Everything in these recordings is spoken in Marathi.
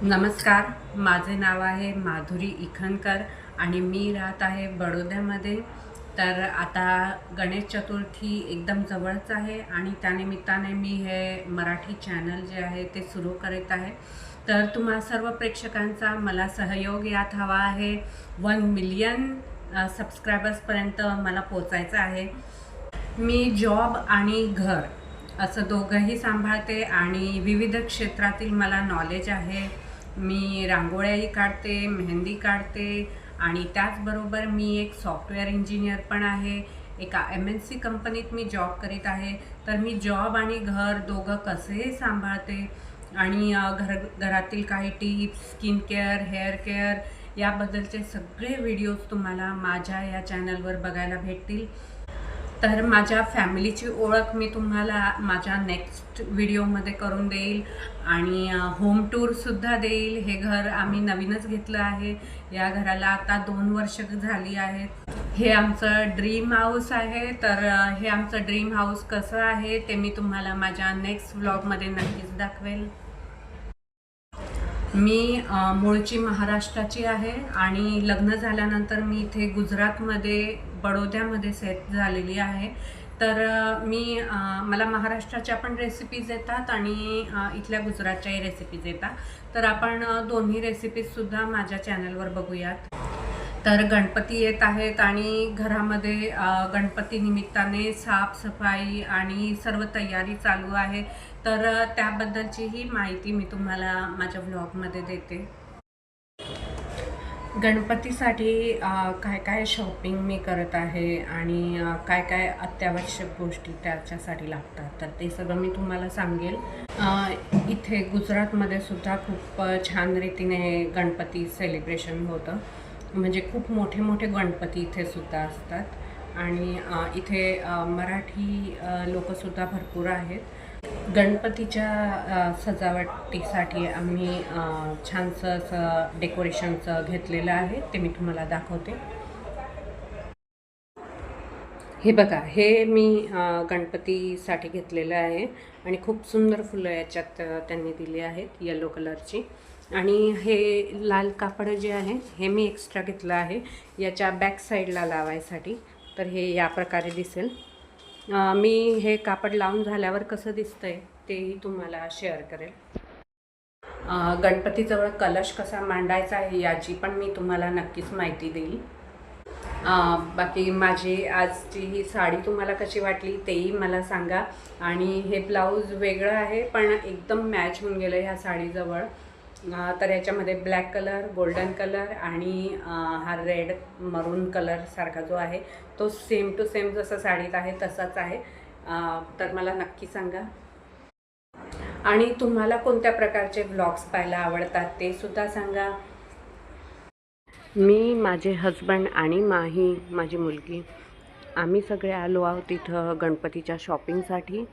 नमस्कार, माझे नाव आहे माधुरी इखनकर आणि मी राहत आहे बडोद्यामध्ये. तर आता गणेश चतुर्थी एकदम जवळच आहे आणि त्यानिमित्ताने मी हे मराठी चॅनल जे आहे ते सुरू करीत आहे. तर तुम्हा सर्व प्रेक्षकांचा मला सहयोग यात हवा आहे. 1 मिलियन सबस्क्रायबर्सपर्यंत मला पोचायचं आहे. मी जॉब आणि घर असं दोघंही सांभाळते आणि विविध क्षेत्रातील मला नॉलेज आहे. मी रांगोळ्याही काढते, मेहंदी काढते आणि त्याचबरोबर मी एक सॉफ्टवेअर इंजिनियर पण आहे. एका MNC कंपनीत मी जॉब करीत आहे. तर मी जॉब आणि घर दोघं कसे सांभाळते आणि घरातील काही tips, skin care, hair care याबद्दलचे सगळे व्हिडिओज तुम्हाला माझ्या या चॅनलवर बघायला भेटतील. तर माझ्या फॅमिलीची ओळख मी तुम्हाला माझ्या नेक्स्ट व्हिडिओमध्ये करून देईल आणि होम टूरसुद्धा देईल. हे घर आम्ही नवीनच घेतलं आहे. या घराला आता 2 वर्ष झाली आहेत. हे आमचं ड्रीम हाऊस आहे. तर हे आमचं ड्रीम हाऊस कसं आहे ते मी तुम्हाला माझ्या नेक्स्ट व्लॉगमध्ये नक्कीच दाखवेल. मी मूळची महाराष्ट्राची आहे आणि लग्न झाल्यानंतर मी इथे गुजरातमध्ये बडोद्यामध्ये सेट झालेली आहे. तर मला महाराष्ट्राच्या पण रेसिपीज येतात आणि इथल्या गुजरातच्याही रेसिपीज येतात. तर आपण दोन्ही रेसिपीजसुद्धा माझ्या चॅनलवर बघूयात. तर गणपती येत आहेत आणि घरामध्ये गणपती निमित्ताने साफसफाई आणि सर्व तयारी चालू आहे. तर त्याबद्दलचीही माहिती मी तुम्हाला माझ्या व्लॉगमध्ये देते. गणपतीसाठी काय काय शॉपिंग मी करत आहे आणि काय काय अत्यावश्यक गोष्टी त्याच्यासाठी लागतात तर ते सगळं मी तुम्हाला सांगेल. इथे गुजरातमध्ये सुद्धा खूप छान रीतीने गणपती सेलिब्रेशन होतं. म्हणजे खूप मोठे मोठे गणपती इथे सुद्धा असतात आणि इथे मराठी लोकंसुद्धा भरपूर आहेत. गणपतीच्या सजावटीसाठी आम्ही छानसं असं डेकोरेशनचं घेतलेलं आहे. ते मी तुम्हाला दाखवते. हे बघा, हे मी गणपतीसाठी घेतलेलं आहे आणि खूप सुंदर फुलं याच्यात त्यांनी दिली आहेत येलो कलरची. आणि हे लाल कापड जे आहे हे मी एक्स्ट्रा घेतलं आहे याच्या बॅक साईडला लावायसाठी. तर हे या प्रकारे दिसेल. मी हे कापड लावून झाल्यावर कसं दिसतंय तेही तुम्हाला शेअर करेल. गणपतीजवळ कलश कसा मांडायचा आहे याची पण मी तुम्हाला नक्कीच माहिती देईल. बाकी माझी आजची ही साडी तुम्हाला कशी वाटली तेही मला सांगा. आणि हे ब्लाऊज वेगळं आहे पण एकदम मॅच होऊन गेलं ह्या साडीजवळ. तर याच्यामध्ये ब्लॅक कलर, गोल्डन कलर आणि हा रेड मरून कलर सारखा जो आहे तो सेम टू सेम जसं साडीत आहे तसाच आहे. तर मला नक्की सांगा. आणि तुम्हाला कोणत्या प्रकारचे व्लॉग्स पाहायला आवडतात ते सुद्धा सांगा. मी, माझे हजबंड आणि माही माझी मुलगी आम्ही सगळे आलो आहोत इथं गणपतीच्या शॉपिंगसाठी.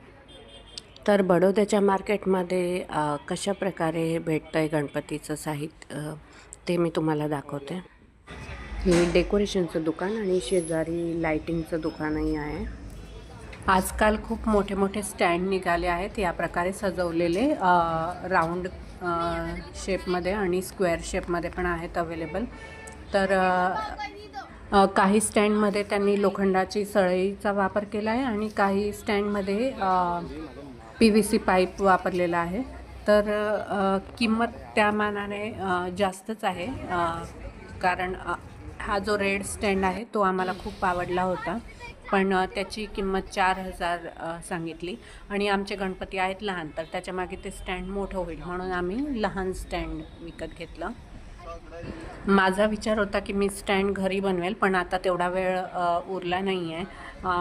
तर बडोद्याच्या मार्केटमध्ये कशा प्रकारे भेटतं आहे गणपतीचं साहित्य ते मी तुम्हाला दाखवते. हे डेकोरेशनचं दुकान आणि शेजारी लाईटिंगचं दुकानही आहे. आजकाल खूप मोठे मोठे स्टँड निघाले आहेत या प्रकारे सजवलेले. राऊंड शेपमध्ये आणि स्क्वेअर शेपमध्ये पण आहेत अवेलेबल. तर काही स्टँडमध्ये त्यांनी लोखंडाची सळईचा वापर केला आहे आणि काही स्टँडमध्ये PVC पाईप वापरलेला आहे. तर किंमत त्या मानाने जास्तच आहे. कारण हा जो रेड स्टँड आहे तो आम्हाला खूप आवडला होता पण त्याची किंमत 4,000 सांगितली आणि आमचे गणपती आहेत लहान तर त्याच्यामागे ते स्टँड मोठं होईल म्हणून आम्ही लहान स्टँड विकत घेतलं. माझा विचार होता की मी स्टँड घरी बनवेल पण आता तेवढा वेळ उरला नाही आहे.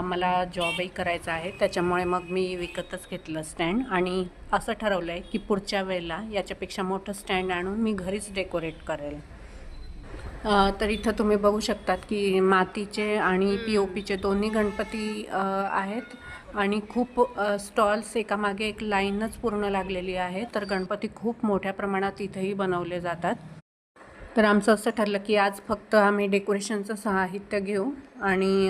मला जॉबही करायचा आहे त्याच्यामुळे मग मी विकतच घेतलं स्टँड आणि असं ठरवलं आहे की पुढच्या वेळेला याच्यापेक्षा मोठं स्टँड आणून मी घरीच डेकोरेट करेल. तर इथं तुम्ही बघू शकतात की मातीचे आणि POPचे दोन्ही गणपती आहेत आणि खूप स्टॉल्स एकामागे एक लाईनच पूर्ण लागलेली आहे. तर गणपती खूप मोठ्या प्रमाणात इथेही बनवले जातात. तर आमचं असं ठरलं की आज फक्त आम्ही डेकोरेशनचं साहित्य घेऊ आणि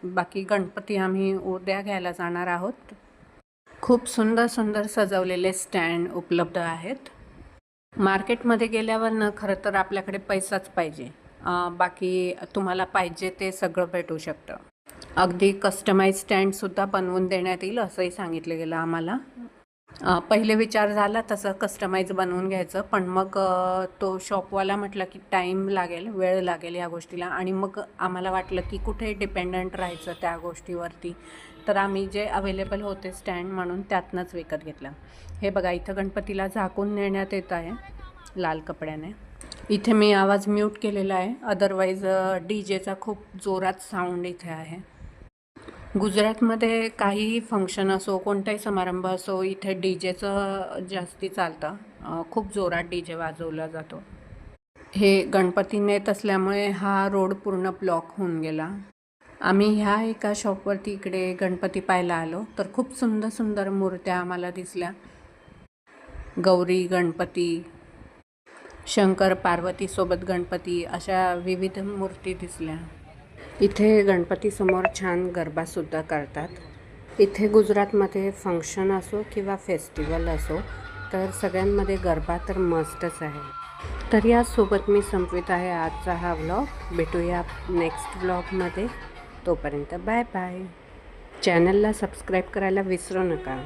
बाकी गणपती आम्ही उद्या घ्यायला जाणार आहोत. खूप सुंदर सुंदर सजवलेले स्टँड उपलब्ध आहेत. मार्केटमध्ये गेल्यावर ना खरं तर आपल्याकडे पैसाच पाहिजे. बाकी तुम्हाला पाहिजे ते सगळं भेटू शकतं. अगदी कस्टमाइज स्टँडसुद्धा बनवून देण्यात येईल असंही सांगितलं गेलं आम्हाला. पहिले विचार झाला तसं कस्टमाइज बनवून घ्यायचं, पण मग तो शॉपवाला म्हटलं की टाईम लागेल, वेळ लागेल या गोष्टीला, आणि मग आम्हाला वाटलं की कुठे डिपेंडंट राहायचं त्या गोष्टीवरती. तर आम्ही जे अवेलेबल होते स्टँड म्हणून त्यातनंच विकत घेतलं. हे बघा, इथं गणपतीला झाकून नेण्यात येत आहे लाल कपड्याने. इथे मी आवाज म्यूट केलेला आहे, अदरवाईज डीजेचा खूप जोरात साऊंड इथे आहे. गुजरातमध्ये काहीही फंक्शन असो, कोणताही समारंभ असो, इथे डीजेचं जास्ती चालतं. खूप जोरात डीजे वाजवला जातो. हे गणपती नेत असल्यामुळे हा रोड पूर्ण ब्लॉक होऊन गेला. आम्ही ह्या एका शॉपवरती इकडे गणपती पाहायला आलो, तर खूप सुंदर सुंदर मूर्त्या आम्हाला दिसल्या. गौरी गणपती, शंकर पार्वतीसोबत गणपती, अशा विविध मूर्ती दिसल्या. इथे गणपतीसमोर छान गरबासुद्धा करतात. इथे गुजरातमध्ये फंक्शन असो किंवा फेस्टिवल असो, तर सगळ्यांमध्ये गरबा तर मस्टच आहे. तर यासोबत मी संपवित आहे आजचा हा व्लॉग. भेटूया नेक्स्ट व्लॉगमध्ये. तोपर्यंत बाय बाय. चॅनलला सबस्क्राईब करायला विसरू नका.